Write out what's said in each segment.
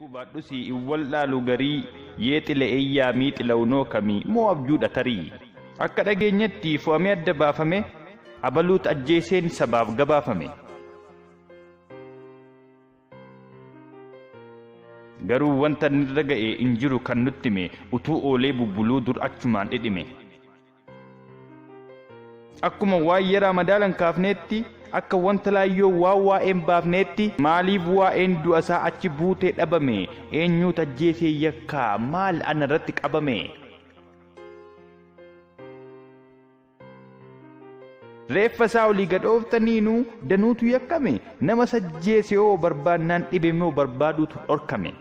beekuu baadhusi iwwaldhaalu garii yeexile eeyyaa miixilawnoo kamii moo abjuudha tarii akka dhageenyatti fo'amee adda baafame abaluut ajjeeseen sabaaf gabaafame garuu wanta nirra ga'e injiru kan nuttime utuu oolee bubbuluu dur achumaan dhidhime akkuma waa'ee ramadaalan kaafneetti akka wanta laayyoo waa'een baafneetti maaliif waa'een du'asaa achi buutee dhabame eenyuutu ajjeesee yakkaa maal ana irratti qabame reeffa isaa olii gadhooftaniinuu danuutu yakkame nama sajjeese yoo barbaannaan dhibe moo barbaaduutu dhorkame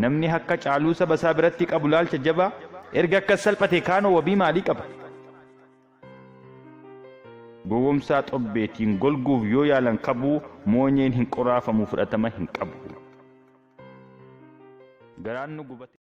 namni akka caaluu saba isaa biratti qabu laalcha jabaa erga akkas salphate kaanoo wabii maalii qaba gowwomsaa xobbeetiin golguuf yoo yaalan qabu moonyeen hin qoraafamu fudhatama hin qabu garaan nu gubate